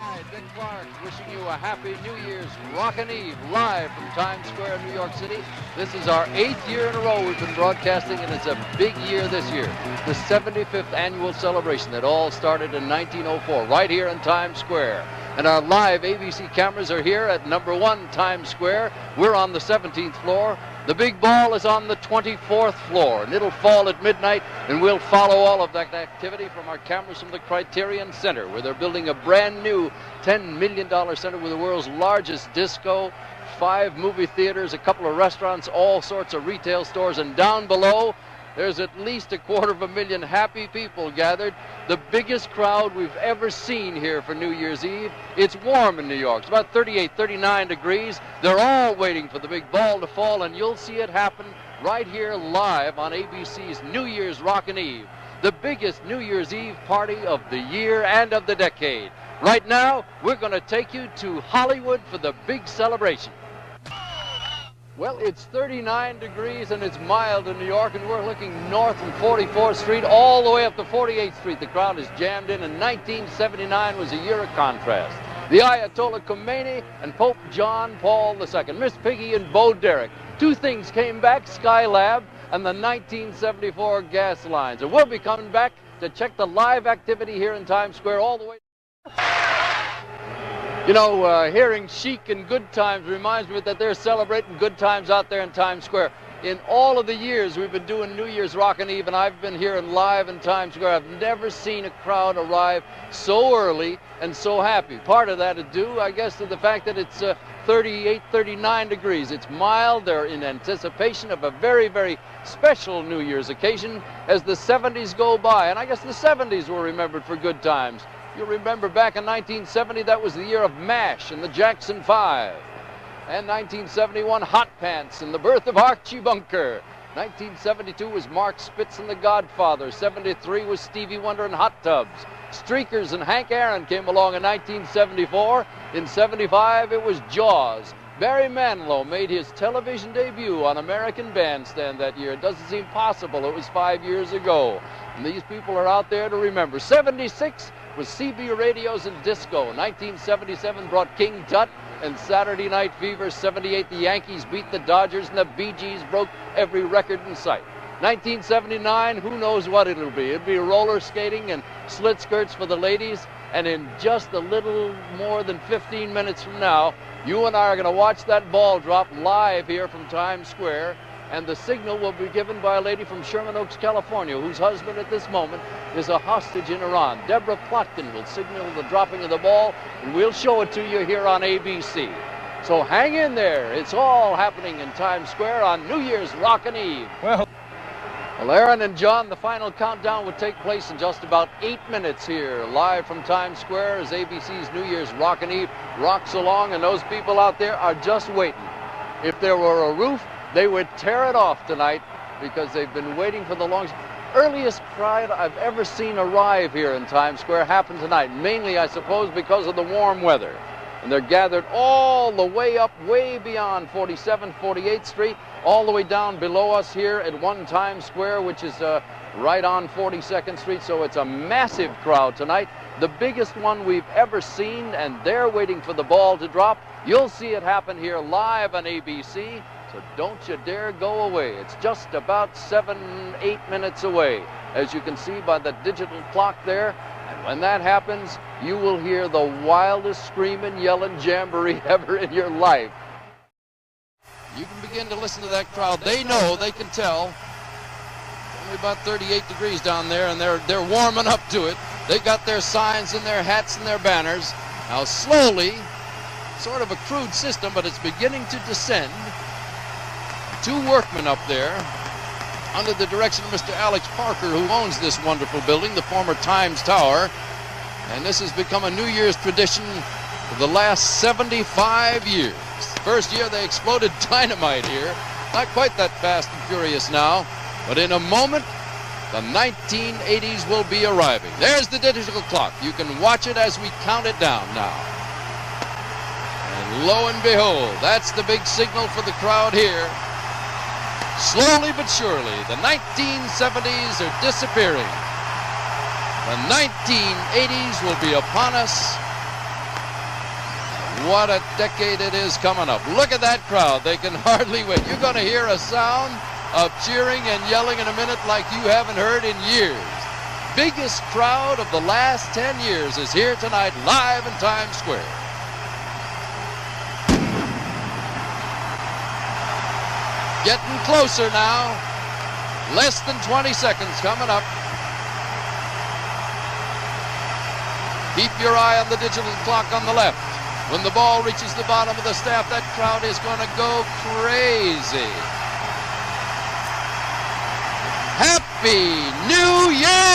Hi, Dick Clark wishing you a happy New Year's Rockin' Eve live from Times Square, New York City. This is our 8th year in a row we've been broadcasting, and it's a big year this year. The 75th annual celebration that all started in 1904 right here in Times Square. And our live ABC cameras are here at number 1 Times Square. We're on the 17th floor. The big ball is on the 24th floor, and it'll fall at midnight, and we'll follow all of that activity from our cameras from the Criterion Center, where they're building a brand new $10 million center with the world's largest disco, 5 movie theaters, a couple of restaurants, all sorts of retail stores, and down below, there's at least 250,000 happy people gathered. The biggest crowd we've ever seen here for New Year's Eve. It's warm in New York. It's about 38, 39 degrees. They're all waiting for the big ball to fall, and you'll see it happen right here live on ABC's New Year's Rockin' Eve, the biggest New Year's Eve party of the year and of the decade. Right now, we're going to take you to Hollywood for the big celebration. Well, it's 39 degrees and it's mild in New York, and we're looking north from 44th Street all the way up to 48th Street. The crowd is jammed in, and 1979 was a year of contrast. The Ayatollah Khomeini and Pope John Paul II, Miss Piggy and Bo Derek. 2 things came back, Skylab and the 1974 gas lines. And we'll be coming back to check the live activity here in Times Square all the way. You know, hearing Chic and Good Times reminds me that they're celebrating good times out there in Times Square. In all of the years we've been doing New Year's Rockin' Eve, and I've been here live in Times Square, I've never seen a crowd arrive so early and so happy. Part of that is due, I guess, to the fact that it's 38, 39 degrees. It's mild. They're in anticipation of a very, very special New Year's occasion as the 70s go by. And I guess the 70s were remembered for good times. You'll remember back in 1970, that was the year of MASH and the Jackson 5. And 1971, Hot Pants and the birth of Archie Bunker. 1972 was Mark Spitz and the Godfather. 73 was Stevie Wonder and Hot Tubs. Streakers and Hank Aaron came along in 1974. In 75, it was Jaws. Barry Manilow made his television debut on American Bandstand that year. It doesn't seem possible. It was 5 years ago. And these people are out there to remember. 76 was CB Radios and Disco. 1977 brought King Tut and Saturday Night Fever. 78, the Yankees beat the Dodgers, and the Bee Gees broke every record in sight. 1979, who knows what it'll be. It'll be roller skating and slit skirts for the ladies. And in just a little more than 15 minutes from now, you and I are going to watch that ball drop live here from Times Square. And the signal will be given by a lady from Sherman Oaks, California, whose husband at this moment is a hostage in Iran. Deborah Plotkin will signal the dropping of the ball, and we'll show it to you here on ABC. So hang in there. It's all happening in Times Square on New Year's Rockin' Eve. Well, Aaron and John, the final countdown will take place in just about 8 minutes here, live from Times Square as ABC's New Year's Rockin' Eve rocks along, and those people out there are just waiting. If there were a roof, they would tear it off tonight because they've been waiting for the longest. Earliest crowd I've ever seen arrive here in Times Square happened tonight, mainly, I suppose, because of the warm weather. And they're gathered all the way up, way beyond 47th, 48th Street, all the way down below us here at 1 Times Square, which is right on 42nd Street. So it's a massive crowd tonight, the biggest one we've ever seen, and they're waiting for the ball to drop. You'll see it happen here live on ABC. So don't you dare go away. It's just about 7, 8 minutes away, as you can see by the digital clock there. And when that happens, you will hear the wildest screaming, yelling jamboree ever in your life. You can begin to listen to that crowd. They know, they can tell. It's only about 38 degrees down there, and they're warming up to it. They've got their signs and their hats and their banners. Now slowly, sort of a crude system, but it's beginning to descend. 2 workmen up there under the direction of Mr. Alex Parker, who owns this wonderful building, the former Times Tower. And this has become a New Year's tradition for the last 75 years. First year they exploded dynamite here. Not quite that fast and furious now, but in a moment, the 1980s will be arriving. There's the digital clock. You can watch it as we count it down now. And lo and behold, that's the big signal for the crowd here. Slowly but surely, the 1970s are disappearing. The 1980s will be upon us. What a decade it is coming up. Look at that crowd. They can hardly wait. You're going to hear a sound of cheering and yelling in a minute like you haven't heard in years. Biggest crowd of the last 10 years is here tonight live in Times Square. Getting closer now. Less than 20 seconds coming up. Keep your eye on the digital clock on the left. When the ball reaches the bottom of the staff, that crowd is going to go crazy. Happy New Year!